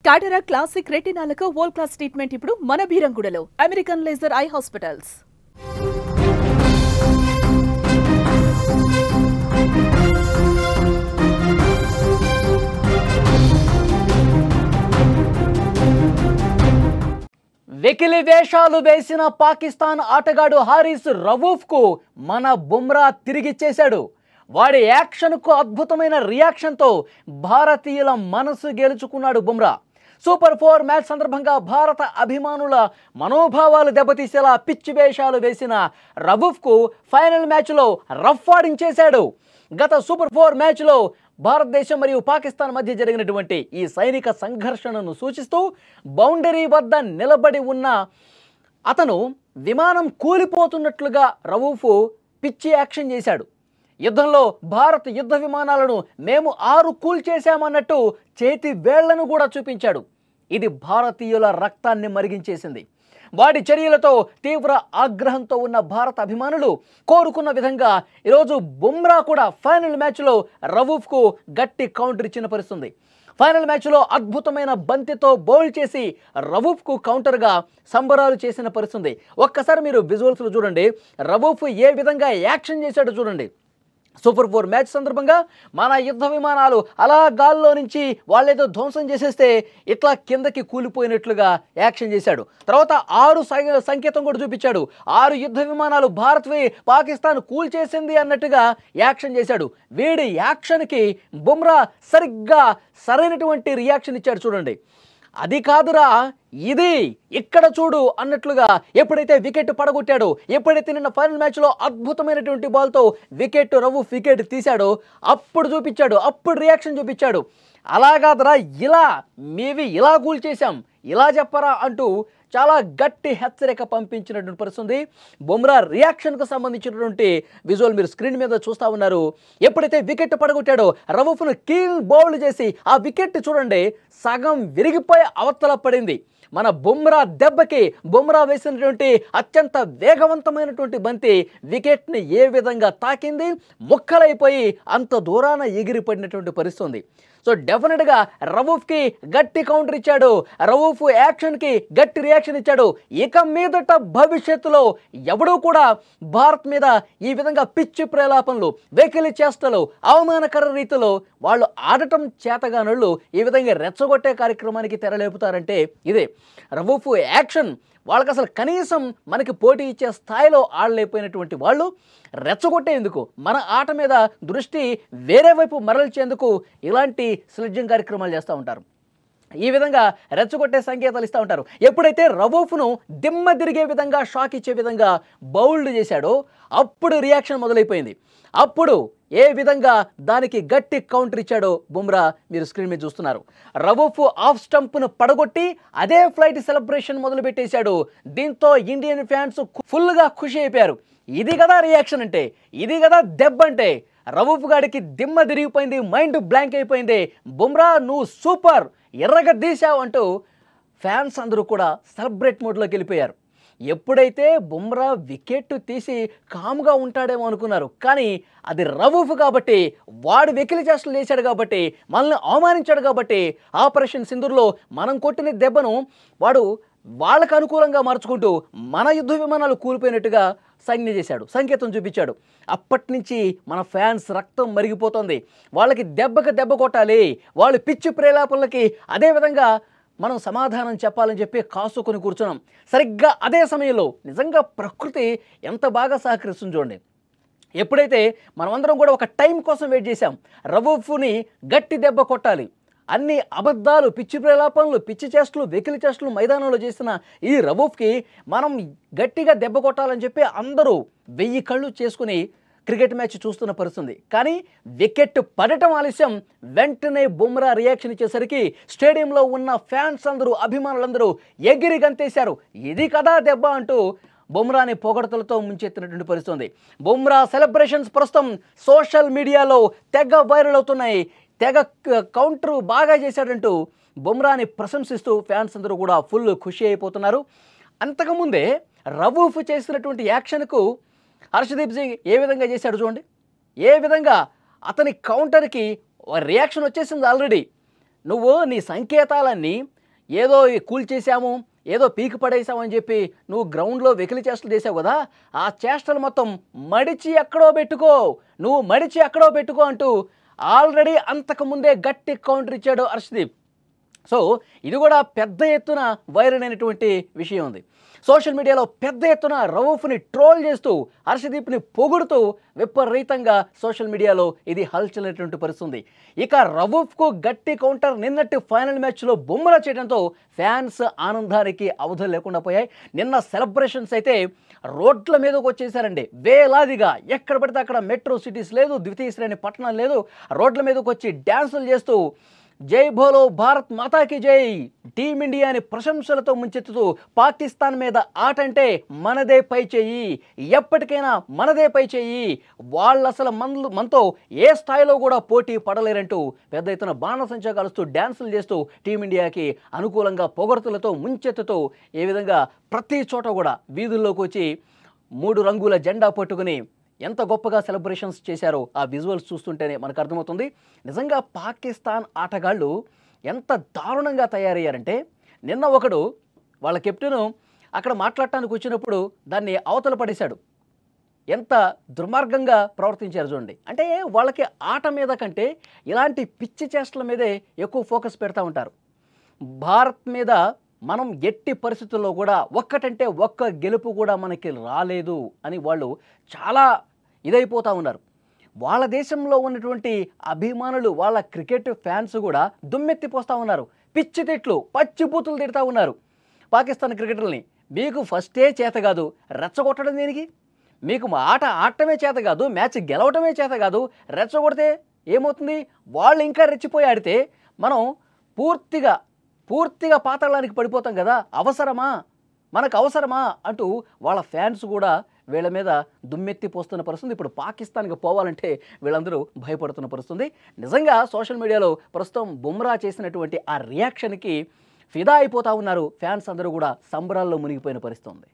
టాటరా classic రెటినాలకు world class treatment ఇప్పుడు మన బీరంగూడలో American laser eye hospitals. వెకిలి వేషాలు వేసిన పాకిస్తాన్ ఆటగాడు హారిస్ రవూఫ్కు మన బుమ్రా తిరిగిచ్చేశాడు. వాడి యాక్షన్కు అద్భుతమైన రియాక్షన్తో భారతీయుల మనసు గెలుచుకున్నాడు బుమ్రా. సూపర్ 4 మ్యాచ్ సందర్భంగా భారత అభిమానుల మనోభావాలు దెబ్బతీసేలా పిచ్చి వేషాలు వేసిన రవూఫ్కు ఫైనల్ మ్యాచ్లో రఫ్ ఆడించేశాడు. గత సూపర్ 4 మ్యాచ్లో భారతదేశం మరియు పాకిస్తాన్ మధ్య జరిగినటువంటి ఈ సైనిక సంఘర్షణను సూచిస్తూ బౌండరీ వద్ద నిలబడి ఉన్న అతను విమానం కూలిపోతున్నట్లుగా రవూఫ్ పిచ్చి యాక్షన్ చేశాడు. యుద్ధంలో భారత్ యుద్ధ విమానాలను మేము 6 కూల్చేశామన్నట్టు చేతి వేళ్లను కూడా చూపించాడు. ఇది భారతీయుల రక్తాన్ని మరిగించేసింది. వాడి చర్యలతో తీవ్ర ఆగ్రహంతో ఉన్న భారత అభిమానులు కోరుకున్న విధంగా ఈరోజు బుమ్రా కూడా ఫైనల్ మ్యాచ్లో రవూఫ్కు గట్టి కౌంటర్ ఇచ్చిన పరిస్థితుంది. ఫైనల్ మ్యాచ్లో అద్భుతమైన బంతితో బౌల్ చేసి రవూఫ్కు కౌంటర్గా సంబరాలు చేసిన పరిస్థితుంది. ఒక్కసారి మీరు విజువల్స్లో చూడండి, రవూఫ్ ఏ విధంగా యాక్షన్ చేశాడో చూడండి. సూపర్ 4 మ్యాచ్ సందర్భంగా మన యుద్ధ విమానాలు అలా గాల్లో నుంచి వాళ్ళేదో ధ్వంసం చేసేస్తే ఇట్లా కిందకి కూలిపోయినట్లుగా యాక్షన్ చేశాడు. తర్వాత 6 సంకేతం కూడా చూపించాడు. 6 యుద్ధ విమానాలు భారత్వి పాకిస్తాన్ కూల్చేసింది అన్నట్టుగా యాక్షన్ చేశాడు. వీడి యాక్షన్కి బుమ్రా సరిగ్గా సరైనటువంటి రియాక్షన్ ఇచ్చాడు. చూడండి, అది కాదురా ఇది ఇక్కడ చూడు అన్నట్లుగా ఎప్పుడైతే వికెట్ పడగొట్టాడో, ఎప్పుడైతే నిన్న ఫైనల్ మ్యాచ్లో అద్భుతమైనటువంటి బాల్తో రవూఫ్ వికెట్ తీశాడో అప్పుడు చూపించాడు, అప్పుడు రియాక్షన్ చూపించాడు. అలా కాదురా మేవి ఇలా కూల్ చేశాం ఇలా చెప్పరా అంటూ చాలా గట్టి హెచ్చరిక పంపించినటువంటి పరిస్థితుంది. బుమ్రా రియాక్షన్కు సంబంధించినటువంటి విజువల్ మీరు స్క్రీన్ మీద చూస్తూ ఉన్నారు. ఎప్పుడైతే వికెట్ పడగొట్టాడో రవూఫ్ను కీల్ బౌల్ చేసి ఆ వికెట్ చూడండి సగం విరిగిపోయి అవతల పడింది. మన బుమ్రా దెబ్బకి బుమ్రా వేసినటువంటి అత్యంత వేగవంతమైనటువంటి బంతి వికెట్ని ఏ విధంగా తాకింది, ముక్కలైపోయి అంత దూరాన ఎగిరిపడినటువంటి పరిస్థితుంది. సో డెఫినెట్గా రవూఫ్కి గట్టి కౌంటర్ ఇచ్చాడు, రవూఫ్ యాక్షన్కి గట్టి రియాక్షన్ ఇచ్చాడు. ఇక మీదట భవిష్యత్తులో ఎవడూ కూడా భారత్ మీద ఈ విధంగా పిచ్చి ప్రేలాపనలు, వెకిలి చేష్టలు, అవమానకర రీతిలో వాళ్ళు ఆడటం చేతగానోళ్ళు ఈ విధంగా రెచ్చగొట్టే కార్యక్రమానికి తెరలేపుతారంటే ఇదే. రవూఫ్ యాక్షన్ వాళ్ళకి అసలు కనీసం మనకి పోటీ ఇచ్చే స్థాయిలో ఆడలేకపోయినటువంటి వాళ్ళు రెచ్చగొట్టేందుకు, మన ఆట మీద దృష్టి వేరే వైపు మరల్చేందుకు ఇలాంటి స్లెడ్జింగ్ కార్యక్రమాలు చేస్తూ ఉంటారు. ఈ విధంగా రెచ్చగొట్టే సంకేతాలు ఇస్తూ ఉంటారు. ఎప్పుడైతే రవూఫ్ను దిమ్మ తిరిగే విధంగా షాక్ ఇచ్చే విధంగా బౌల్డ్ చేశాడో అప్పుడు రియాక్షన్ మొదలైపోయింది. అప్పుడు ఏ విధంగా దానికి గట్టి కౌంటర్ ఇచ్చాడో బుమ్రా మీరు స్క్రీన్ మీద చూస్తున్నారు. రవూఫ్ ఆఫ్ స్టంప్ను పడగొట్టి అదే ఫ్లైట్ సెలబ్రేషన్ మొదలుపెట్టేశాడు. దీంతో ఇండియన్ ఫ్యాన్స్ ఫుల్గా ఖుషి అయిపోయారు. ఇది కదా రియాక్షన్ అంటే, ఇది కదా దెబ్బ అంటే. రవూఫ్ గాడికి దిమ్మ తిరిగిపోయింది, మైండ్ బ్లాంక్ అయిపోయింది. బుమ్రా నువ్వు సూపర్, ఎర్రగా తీశావు అంటూ ఫ్యాన్స్ అందరూ కూడా సెలబ్రేట్ మోడ్లోకి వెళ్ళిపోయారు. ఎప్పుడైతే బుమ్రా వికెట్ తీసి కామ్గా ఉంటాడేమో అనుకున్నారు, కానీ అది రవూఫ్ కాబట్టి, వాడు వెకిలి చేష్టలు చేశాడు కాబట్టి, మనల్ని అవమానించాడు కాబట్టి ఆపరేషన్ సింధూర్లో మనం కొట్టిన దెబ్బను వాడు వాళ్ళకు అనుకూలంగా మార్చుకుంటూ మన యుద్ధ విమానాలు కూలిపోయినట్టుగా సంజ్ఞ చేశాడు, సంకేతం చూపించాడు. అప్పటి నుంచి మన ఫ్యాన్స్ రక్తం మరిగిపోతుంది. వాళ్ళకి దెబ్బకు దెబ్బ కొట్టాలి, వాళ్ళు పిచ్చి ప్రేలాపనలకి అదేవిధంగా మనం సమాధానం చెప్పాలని చెప్పి కాసుకొని కూర్చున్నాం. సరిగ్గా అదే సమయంలో నిజంగా ప్రకృతి ఎంత బాగా సహకరిస్తుంది చూడండి. ఎప్పుడైతే మనమందరం కూడా ఒక టైం కోసం వెయిట్ చేశాం, రవూఫ్ని గట్టి దెబ్బ కొట్టాలి, అన్ని అబద్ధాలు, పిచ్చి ప్రేలాపనలు, పిచ్చి చేష్టలు, వెకిలి చేష్టలు మైదానంలో చేసిన ఈ రవూఫ్కి మనం గట్టిగా దెబ్బ కొట్టాలని చెప్పి అందరూ 1000 కళ్ళు చేసుకుని క్రికెట్ మ్యాచ్ చూస్తున్న పరిస్థితుంది. కానీ వికెట్ పడటం ఆలస్యం, వెంటనే బుమ్రా రియాక్షన్ ఇచ్చేసరికి స్టేడియంలో ఉన్న ఫ్యాన్స్ అందరూ, అభిమానులందరూ ఎగిరి గంతేశారు. ఇది కదా దెబ్బ అంటూ బుమ్రాని పొగడతలతో ముంచెత్తినటువంటి పరిస్థితుంది. బుమ్రా సెలబ్రేషన్స్ ప్రస్తుతం సోషల్ మీడియాలో తెగ వైరల్ అవుతున్నాయి. తెగ కౌంటర్ బాగా చేశాడంటూ బుమ్రాని ప్రశంసిస్తూ ఫ్యాన్స్ అందరూ కూడా ఫుల్ ఖుషి అయిపోతున్నారు. అంతకుముందే రవూఫ్ చేసినటువంటి యాక్షన్కు హర్షదీప్ సింగ్ ఏ విధంగా చేశాడు చూడండి. ఏ విధంగా అతని కౌంటర్కి రియాక్షన్ వచ్చేసింది ఆల్రెడీ. నువ్వు నీ సంకేతాలన్నీ ఏదో కూల్చేసాము, ఏదో పీకి పడేసామని చెప్పి నువ్వు గ్రౌండ్లో వెకిలి చేష్టలు చేసావు కదా, ఆ చేష్టలు మొత్తం మడిచి ఎక్కడో పెట్టుకో, నువ్వు మడిచి ఎక్కడో పెట్టుకో అంటూ ఆల్రెడీ అంతకుముందే గట్టి కౌంటర్ ఇచ్చాడు హర్షదీప్. సో ఇది కూడా పెద్ద ఎత్తున వైరల్ అయినటువంటి విషయం ఉంది. సోషల్ మీడియాలో పెద్ద ఎత్తున రవూఫ్ని ట్రోల్ చేస్తూ హర్షదీప్ని పొగుడుతూ విపరీతంగా సోషల్ మీడియాలో ఇది హల్చలైనటువంటి పరిస్థితుంది. ఇక రవూఫ్కు గట్టి కౌంటర్ నిన్నటి ఫైనల్ మ్యాచ్లో బుమ్రా చేయడంతో ఫ్యాన్స్ ఆనందానికి అవధులు లేకుండా పోయాయి. నిన్న సెలబ్రేషన్స్ అయితే రోడ్ల మీదకి వచ్చేసారండి వేలాదిగా. ఎక్కడ పడితే అక్కడ మెట్రో సిటీస్ లేదు, ద్వితీయ శ్రేణి పట్టణాలు లేదు, రోడ్ల మీదకి వచ్చి డ్యాన్సులు చేస్తూ జై భోలో భారత్ మాతాకి జై, టీమిండియాని ప్రశంసలతో ముంచెత్తుతూ పాకిస్తాన్ మీద ఆట అంటే మనదే పై చెయ్యి, ఎప్పటికైనా మనదే పై చెయ్యి, వాళ్ళు అసలు మనతో ఏ స్థాయిలో కూడా పోటీ పడలేరంటూ పెద్ద ఎత్తున బాణసంచా కాలుస్తూ డ్యాన్సులు చేస్తూ టీమిండియాకి అనుకూలంగా పొగడ్తలతో ముంచెత్తుతూ ఏ విధంగా ప్రతి చోట కూడా వీధుల్లోకి వచ్చి 3 రంగుల జెండా పట్టుకుని ఎంత గొప్పగా సెలబ్రేషన్స్ చేశారో ఆ విజువల్స్ చూస్తుంటేనే మనకు అర్థమవుతుంది. నిజంగా పాకిస్తాన్ ఆటగాళ్ళు ఎంత దారుణంగా తయారయ్యారంటే, నిన్న ఒకడు వాళ్ళ కెప్టెను అక్కడ మాట్లాడటానికి వచ్చినప్పుడు దాన్ని అవతల పడేశాడు. ఎంత దుర్మార్గంగా ప్రవర్తించారు చూడండి. అంటే వాళ్ళకి ఆట మీద కంటే ఇలాంటి పిచ్చి చేష్టల మీదే ఎక్కువ ఫోకస్ పెడతా ఉంటారు. భారత్ మీద మనం ఎట్టి పరిస్థితుల్లో కూడా ఒక్కటంటే ఒక్క గెలుపు కూడా మనకి రాలేదు అని వాళ్ళు చాలా ఇదైపోతూ ఉన్నారు. వాళ్ళ దేశంలో ఉన్నటువంటి అభిమానులు, వాళ్ళ క్రికెట్ ఫ్యాన్స్ కూడా దుమ్మెత్తిపోస్తూ ఉన్నారు. పిచ్చి తిట్లు, పచ్చిబూతులు తిడతా ఉన్నారు పాకిస్తాన్ క్రికెటర్ని. మీకు ఫస్టే చేత కాదు, రెచ్చగొట్టడం దేనికి? మీకు ఆట ఆడటమే చేత కాదు, మ్యాచ్ గెలవటమే చేత కాదు, రెచ్చగొడితే ఏమవుతుంది? వాళ్ళు ఇంకా రెచ్చిపోయి ఆడితే మనం పూర్తిగా పాతాళానికి పడిపోతాం కదా. అవసరమా, మనకు అవసరమా అంటూ వాళ్ళ ఫ్యాన్స్ కూడా వీళ్ళ మీద దుమ్మెత్తి పోస్తున్న పరిస్థితి. ఇప్పుడు పాకిస్తాన్కి పోవాలంటే వీళ్ళందరూ భయపడుతున్న పరిస్థితి. నిజంగా సోషల్ మీడియాలో ప్రస్తుతం బుమ్రా చేసినటువంటి ఆ రియాక్షన్కి ఫిదా అయిపోతూ ఉన్నారు ఫ్యాన్స్ అందరూ కూడా సంబరాల్లో మునిగిపోయిన పరిస్థితి ఉంది.